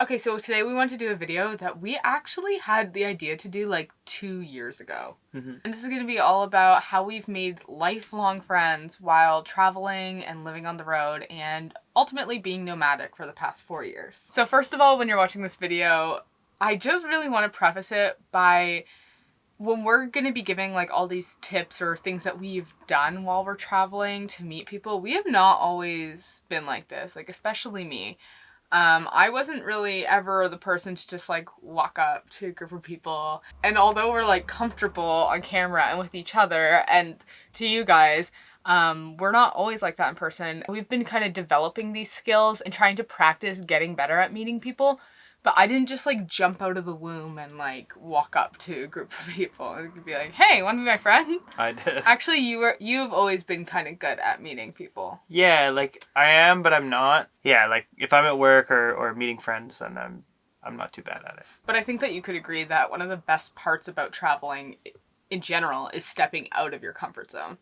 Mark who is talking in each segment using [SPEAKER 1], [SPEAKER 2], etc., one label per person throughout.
[SPEAKER 1] Okay, so today we want to do a video that we actually had the idea to do like 2 years ago. And this is going to be all about how we've made lifelong friends while traveling and living on the road and ultimately being nomadic for the past 4 years. So first of all, when you're watching this video, I just really want to preface it by when we're going to be giving like all these tips or things that we've done while we're traveling to meet people, we have not always been like this, like especially me. I wasn't really ever the person to just like walk up to a group of people. And although we're like comfortable on camera and with each other and to you guys, we're not always like that in person. We've been kind of developing these skills and trying to practice getting better at meeting people. But I didn't just like jump out of the womb and like walk up to a group of people and be like, hey, want to be my friend?
[SPEAKER 2] I did.
[SPEAKER 1] Actually, you've always been kind of good at meeting people.
[SPEAKER 2] Yeah, like I am, but I'm not. Yeah, like if I'm at work or meeting friends, then I'm not too bad at it.
[SPEAKER 1] But I think that you could agree that one of the best parts about traveling in general is stepping out of your comfort zone.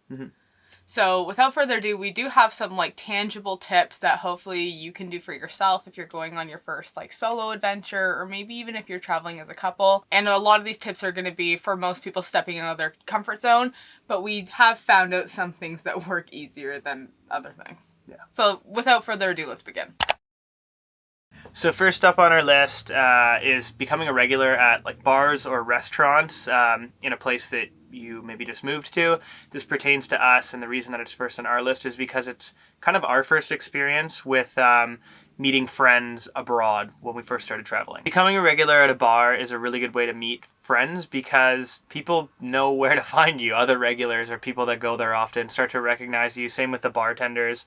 [SPEAKER 1] So without further ado, we do have some like tangible tips that hopefully you can do for yourself if you're going on your first like solo adventure, or maybe even if you're traveling as a couple. And a lot of these tips are going to be for most people stepping out of their comfort zone, but we have found out some things that work easier than other things.
[SPEAKER 2] Yeah.
[SPEAKER 1] So without further ado, let's begin.
[SPEAKER 2] So first up on our list is becoming a regular at like bars or restaurants in a place that you maybe just moved to. This pertains to us, and the reason that it's first on our list is because it's kind of our first experience with meeting friends abroad when we first started traveling. Becoming a regular at a bar is a really good way to meet friends because people know where to find you. Other regulars or people that go there often start to recognize you. Same with the bartenders,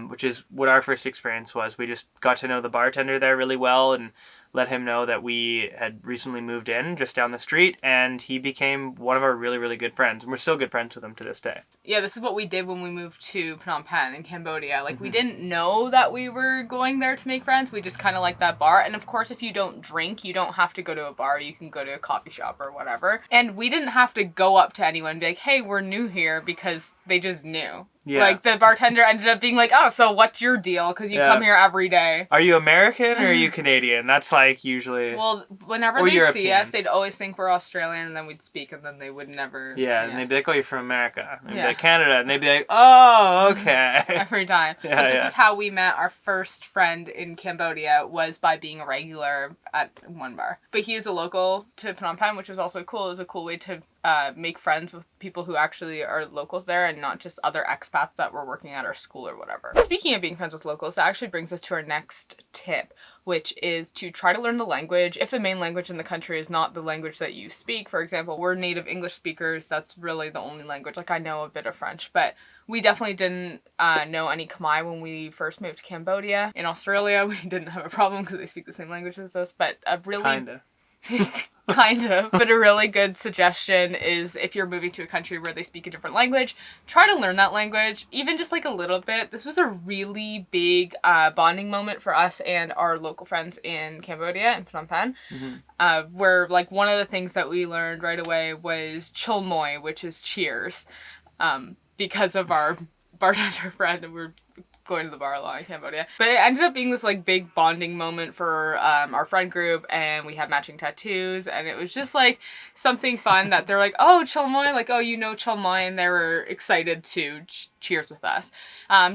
[SPEAKER 2] which is what our first experience was. We just got to know the bartender there really well and let him know that we had recently moved in just down the street, and he became one of our really, really good friends. And we're still good friends with him to this day.
[SPEAKER 1] Yeah, this is what we did when we moved to Phnom Penh in Cambodia. Like, we didn't know that we were going there to make friends. We just kind of liked that bar. And of course, if you don't drink, you don't have to go to a bar. You can go to a coffee shop or whatever. And we didn't have to go up to anyone and be like, hey, we're new here, because they just knew. Yeah. Like, the bartender ended up being like, oh, so what's your deal? Because you come here every day.
[SPEAKER 2] Are you American or are you Canadian? That's like usually...
[SPEAKER 1] Well, whenever they'd see us, they'd always think we're Australian, and then we'd speak, and then they would never...
[SPEAKER 2] Yeah, and they'd be like, oh, you're from America. And they'd be like, Canada. And they'd be like, oh, okay.
[SPEAKER 1] Every time. But this is how we met our first friend in Cambodia, was by being a regular at one bar. But he is a local to Phnom Penh, which was also cool. It was a cool way to make friends with people who actually are locals there and not just other expats that were working at our school or whatever. Speaking of being friends with locals, that actually brings us to our next tip, which is to try to learn the language. If the main language in the country is not the language that you speak, for example, we're native English speakers, that's really the only language. Like, I know a bit of French, but we definitely didn't know any Khmer when we first moved to Cambodia. In Australia, we didn't have a problem because they speak the same language as us, but a really...
[SPEAKER 2] Kinda.
[SPEAKER 1] Kind of. But a really good suggestion is if you're moving to a country where they speak a different language, try to learn that language, even just like a little bit. This was a really big bonding moment for us and our local friends in Cambodia, in Phnom Penh, where like one of the things that we learned right away was chul moi, which is cheers, because of our bartender friend, and we're going to the bar a lot in Cambodia. But it ended up being this like big bonding moment for our friend group, and we had matching tattoos, and it was just like something fun that they're like, oh, chul moi, like, oh, you know chul moi, and they were excited to cheers with us.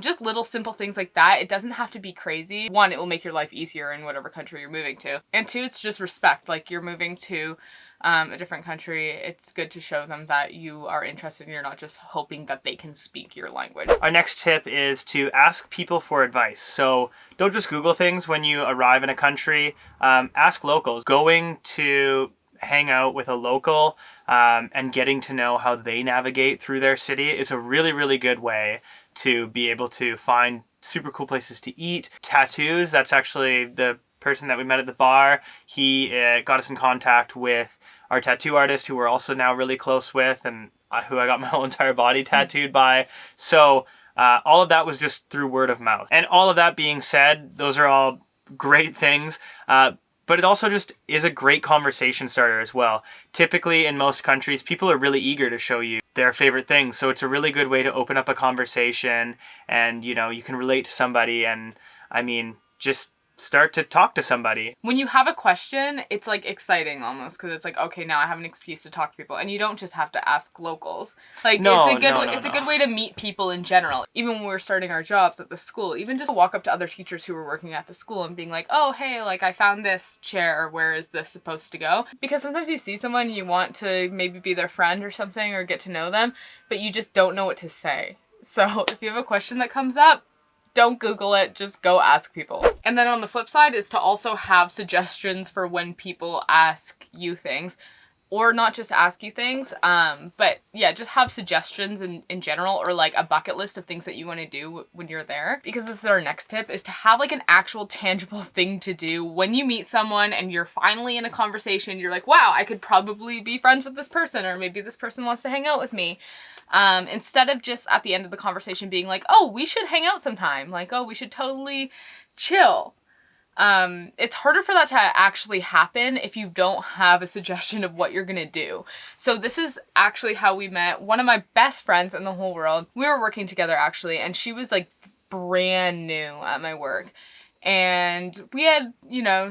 [SPEAKER 1] Just little simple things like that. It doesn't have to be crazy. One, it will make your life easier in whatever country you're moving to. And two, it's just respect. Like, you're moving to a different country, it's good to show them that you are interested and you're not just hoping that they can speak your language.
[SPEAKER 2] Our next tip is to ask people for advice. So don't just Google things when you arrive in a country. Ask locals. Going to hang out with a local and getting to know how they navigate through their city is a really, really good way to be able to find super cool places to eat. Tattoos, that's actually the person that we met at the bar. He got us in contact with our tattoo artist, who we're also now really close with, and who I got my whole entire body tattooed by. So all of that was just through word of mouth. And all of that being said, those are all great things, but it also just is a great conversation starter as well. Typically in most countries, people are really eager to show you their favorite things, so it's a really good way to open up a conversation, and you know, you can relate to somebody, and I mean, just start to talk to somebody.
[SPEAKER 1] When you have a question, it's like exciting almost, because it's like, okay, now I have an excuse to talk to people, and you don't just have to ask locals. Like, it's a good way to meet people in general. Even when we were starting our jobs at the school, even just walk up to other teachers who were working at the school and being like, oh, hey, like I found this chair, where is this supposed to go? Because sometimes you see someone, you want to maybe be their friend or something or get to know them, but you just don't know what to say. So if you have a question that comes up, don't Google it, just go ask people. And then on the flip side is to also have suggestions for when people ask you things. Or not just ask you things, but yeah, just have suggestions in general, or like a bucket list of things that you want to do when you're there. Because this is our next tip, is to have like an actual tangible thing to do when you meet someone and you're finally in a conversation. You're like, wow, I could probably be friends with this person, or maybe this person wants to hang out with me. Instead of just at the end of the conversation being like, oh, we should hang out sometime. Like, oh, we should totally chill. It's harder for that to actually happen if you don't have a suggestion of what you're gonna do. So this is actually how we met. One of my best friends in the whole world. We were working together actually, and she was like brand new at my work. And we had,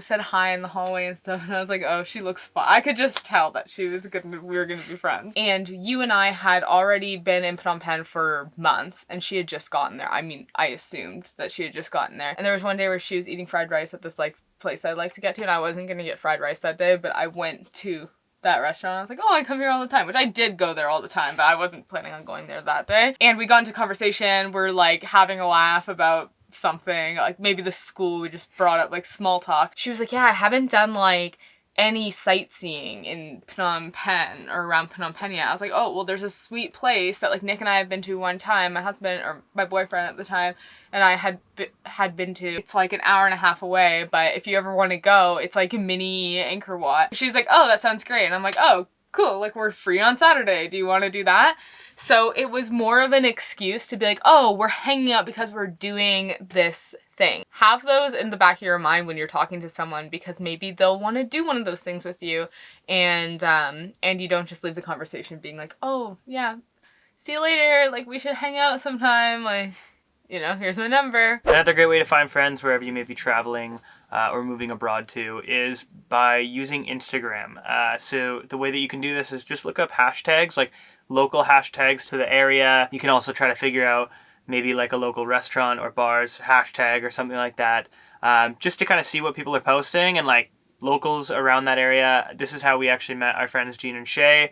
[SPEAKER 1] said hi in the hallway and stuff, and I was like, oh, she looks fun. I could just tell that we were gonna be friends. And you and I had already been in Phnom Penh for months, and she had just gotten there. I mean, I assumed that she had just gotten there. And there was one day where she was eating fried rice at this like place I'd like to get to, and I wasn't gonna get fried rice that day, but I went to that restaurant. I was like, oh, I come here all the time, which I did go there all the time, but I wasn't planning on going there that day. And we got into conversation. We're like having a laugh about something, like maybe the school. We just brought up like small talk. She was like, yeah, I haven't done like any sightseeing in Phnom Penh or around Phnom Penh yet. I was like, oh, well, there's a sweet place that like Nick and I have been to one time, my husband or my boyfriend at the time and I had been to. It's like an hour and a half away, but if you ever want to go, it's like a mini Angkor Wat. She's like, oh, that sounds great. And I'm like, oh, cool, like we're free on Saturday. Do you want to do that? So it was more of an excuse to be like, oh, we're hanging out because we're doing this thing. Have those in the back of your mind when you're talking to someone, because maybe they'll want to do one of those things with you, and you don't just leave the conversation being like, oh yeah, see you later, like we should hang out sometime, like, here's my number.
[SPEAKER 2] Another great way to find friends wherever you may be traveling or moving abroad to is by using Instagram. So the way that you can do this is just look up hashtags, like local hashtags to the area. You can also try to figure out maybe like a local restaurant or bar's hashtag or something like that, just to kind of see what people are posting and like locals around that area. This is how we actually met our friends Jean and Shay,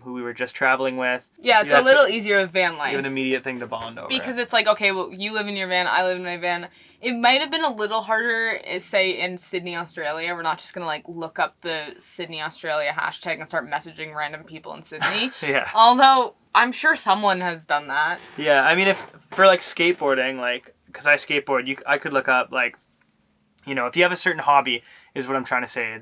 [SPEAKER 2] who we were just traveling with.
[SPEAKER 1] Yeah, it's a little easier with van life.
[SPEAKER 2] You have an immediate thing to bond over.
[SPEAKER 1] Because it's like, okay, well, you live in your van, I live in my van. It might have been a little harder, say, in Sydney, Australia. We're not just going to, like, look up the Sydney, Australia hashtag and start messaging random people in Sydney.
[SPEAKER 2] Yeah.
[SPEAKER 1] Although, I'm sure someone has done that.
[SPEAKER 2] Yeah, I mean, if for, like, skateboarding, like, because I skateboard, I could look up, like, if you have a certain hobby, is what I'm trying to say.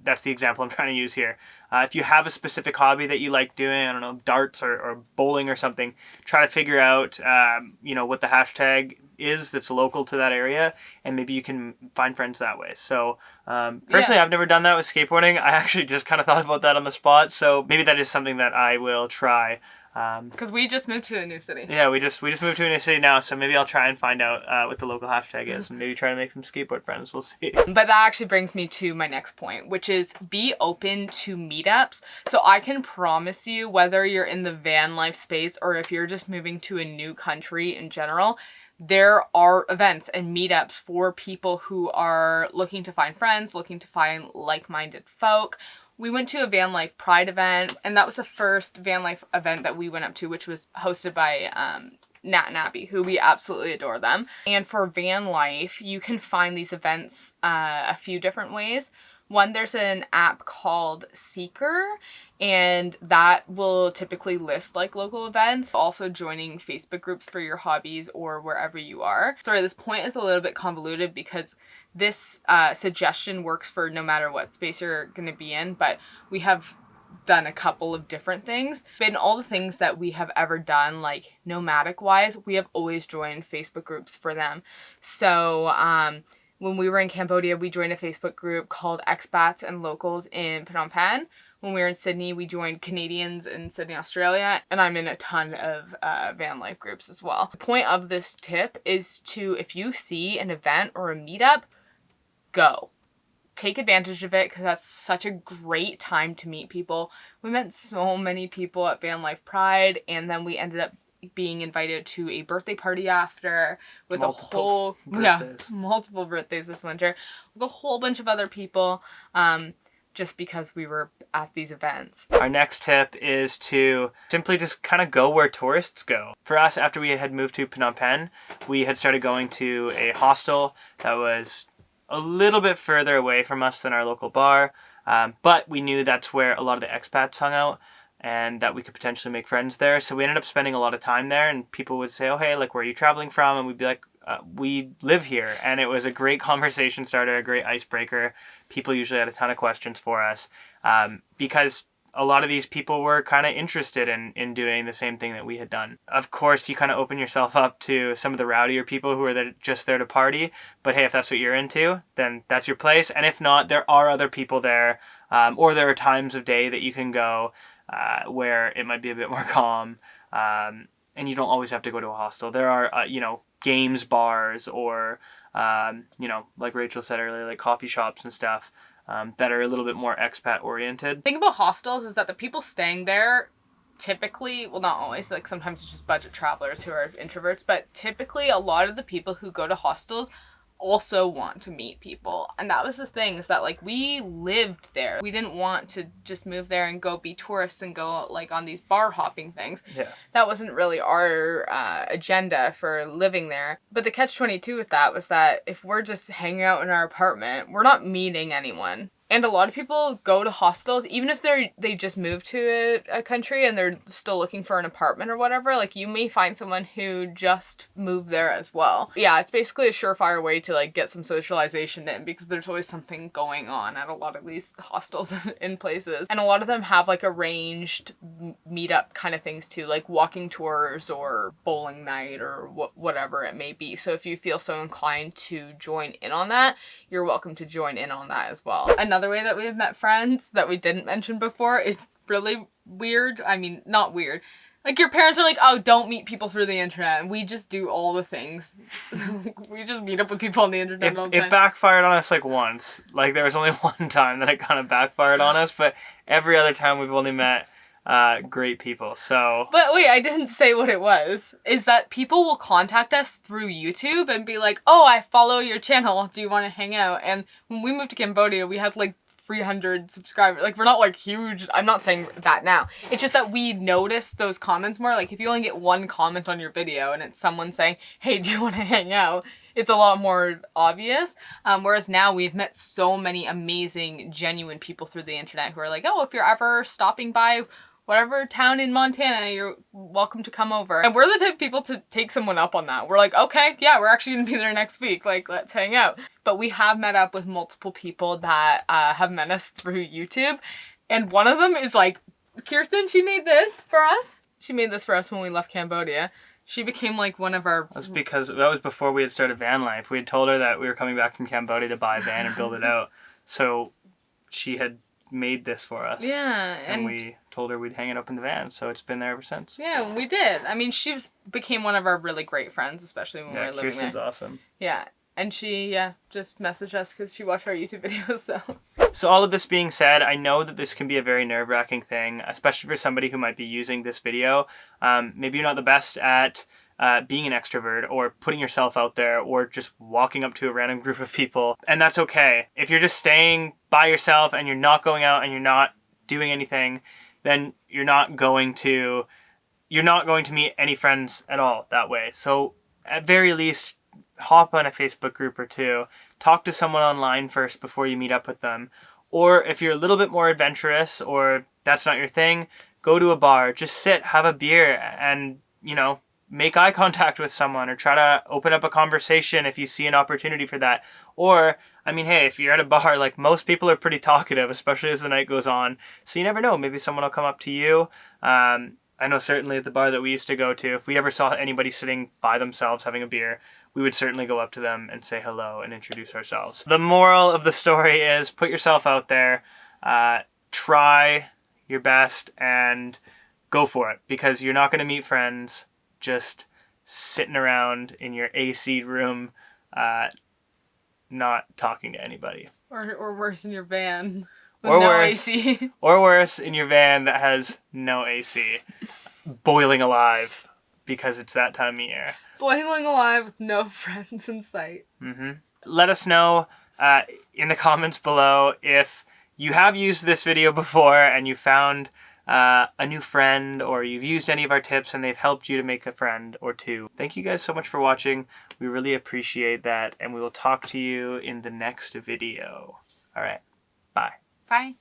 [SPEAKER 2] That's the example I'm trying to use here. If you have a specific hobby that you like doing, I don't know, darts or bowling or something, try to figure out, what the hashtag is that's local to that area, and maybe you can find friends that way. So personally, I've never done that with skateboarding. I actually just kind of thought about that on the spot. So maybe that is something that I will try.
[SPEAKER 1] Because we just moved to a new city.
[SPEAKER 2] Yeah, we just moved to a new city now, so maybe I'll try and find out what the local hashtag is, and maybe try to make some skateboard friends. We'll see.
[SPEAKER 1] But that actually brings me to my next point, which is be open to meetups. So I can promise you, whether you're in the van life space or if you're just moving to a new country in general, there are events and meetups for people who are looking to find friends, looking to find like-minded folk. We went to a van life pride event, and that was the first van life event that we went up to, which was hosted by Nat and Abby, who we absolutely adore them. And for van life, you can find these events a few different ways. One, there's an app called Seeker, and that will typically list like local events. Also joining Facebook groups for your hobbies or wherever you are. Sorry, this point is a little bit convoluted because this suggestion works for no matter what space you're going to be in, but we have done a couple of different things. But in all the things that we have ever done, like nomadic wise, we have always joined Facebook groups for them. So, when we were in Cambodia, we joined a Facebook group called Expats and Locals in Phnom Penh. When we were in Sydney, we joined Canadians in Sydney, Australia, and I'm in a ton of van life groups as well. The point of this tip is to, if you see an event or a meetup, go. Take advantage of it because that's such a great time to meet people. We met so many people at Van Life Pride, and then we ended up being invited to a birthday party after with multiple birthdays this winter with a whole bunch of other people, just because we were at these events.
[SPEAKER 2] Our next tip is to simply just kind of go where tourists go. For us, after we had moved to Phnom Penh, we had started going to a hostel that was a little bit further away from us than our local bar, but we knew that's where a lot of the expats hung out and that we could potentially make friends there. So we ended up spending a lot of time there, and people would say, oh, hey, like, where are you traveling from? And we'd be like, we live here. And it was a great conversation starter, a great icebreaker. People usually had a ton of questions for us, because a lot of these people were kind of interested in doing the same thing that we had done. Of course, you kind of open yourself up to some of the rowdier people who are there, just there to party. But hey, if that's what you're into, then that's your place. And if not, there are other people there, or there are times of day that you can go where it might be a bit more calm, and you don't always have to go to a hostel. There are, games bars or, like Rachel said earlier, like coffee shops and stuff that are a little bit more expat oriented.
[SPEAKER 1] The thing about hostels is that the people staying there typically, well, not always, like sometimes it's just budget travelers who are introverts, but typically a lot of the people who go to hostels also want to meet people. And that was the thing, is that like we lived there. We didn't want to just move there and go be tourists and go like on these bar hopping things.
[SPEAKER 2] Yeah.
[SPEAKER 1] That wasn't really our agenda for living there. But the catch-22 with that was that if we're just hanging out in our apartment, we're not meeting anyone. And a lot of people go to hostels, even if they just moved to a country and they're still looking for an apartment or whatever. Like, you may find someone who just moved there as well. Yeah, it's basically a surefire way to like get some socialization in, because there's always something going on at a lot of these hostels in places. And a lot of them have like arranged meetup kind of things too, like walking tours or bowling night or whatever it may be. So if you feel so inclined to join in on that, you're welcome to join in on that as well. Another way that we have met friends that we didn't mention before is really weird. I mean, not weird. Like, your parents are like, oh, don't meet people through the internet. And we just do all the things. We just meet up with people on the internet all the time.
[SPEAKER 2] It backfired on us like once. Like, there was only one time that it kind of backfired on us, but every other time we've only met great people. So,
[SPEAKER 1] but wait, I didn't say what it was. Is that people will contact us through YouTube and be like, oh, I follow your channel, do you want to hang out? And when we moved to Cambodia, we had like 300 subscribers. Like, we're not like huge. I'm not saying that now. It's just that we notice those comments more. Like, if you only get one comment on your video and it's someone saying, hey, do you want to hang out? It's a lot more obvious. Whereas now we've met so many amazing, genuine people through the internet who are like, oh, if you're ever stopping by whatever town in Montana, you're welcome to come over. And we're the type of people to take someone up on that. We're like, okay, yeah, we're actually gonna be there next week. Like, let's hang out. But we have met up with multiple people that have met us through YouTube. And one of them is like, Kirsten, she made this for us. She made this for us when we left Cambodia. She became like one of our...
[SPEAKER 2] That's because that was before we had started van life. We had told her that we were coming back from Cambodia to buy a van and build it out. So she had made this for us.
[SPEAKER 1] Yeah.
[SPEAKER 2] And we told her we'd hang it up in the van, so it's been there ever since.
[SPEAKER 1] Yeah, we did. I mean, became one of our really great friends, especially when we were living there.
[SPEAKER 2] Kirsten's awesome.
[SPEAKER 1] Yeah. And she, just messaged us because she watched our YouTube videos, so.
[SPEAKER 2] So all of this being said, I know that this can be a very nerve-wracking thing, especially for somebody who might be using this video. Maybe you're not the best at being an extrovert or putting yourself out there or just walking up to a random group of people, and that's okay. If you're just staying by yourself and you're not going out and you're not doing anything, then you're not going to meet any friends at all that way. So at very least, hop on a Facebook group or two, talk to someone online first before you meet up with them. Or if you're a little bit more adventurous or that's not your thing, go to a bar, just sit, have a beer, and, make eye contact with someone or try to open up a conversation if you see an opportunity for that. Or, hey, if you're at a bar, like, most people are pretty talkative, especially as the night goes on. So you never know, maybe someone will come up to you. I know certainly at the bar that we used to go to, if we ever saw anybody sitting by themselves having a beer, we would certainly go up to them and say hello and introduce ourselves. The moral of the story is put yourself out there, try your best, and go for it, because you're not going to meet friends just sitting around in your AC room, not talking to anybody.
[SPEAKER 1] Or worse, in your van with
[SPEAKER 2] Or
[SPEAKER 1] no
[SPEAKER 2] worse.
[SPEAKER 1] AC.
[SPEAKER 2] Or worse, in your van that has no AC. Boiling alive because it's that time of year.
[SPEAKER 1] Boiling alive with no friends in sight.
[SPEAKER 2] Let us know in the comments below if you have used this video before and you found a new friend, or you've used any of our tips and they've helped you to make a friend or two. Thank you guys so much for watching. We really appreciate that, and we will talk to you in the next video. All right. Bye.
[SPEAKER 1] Bye.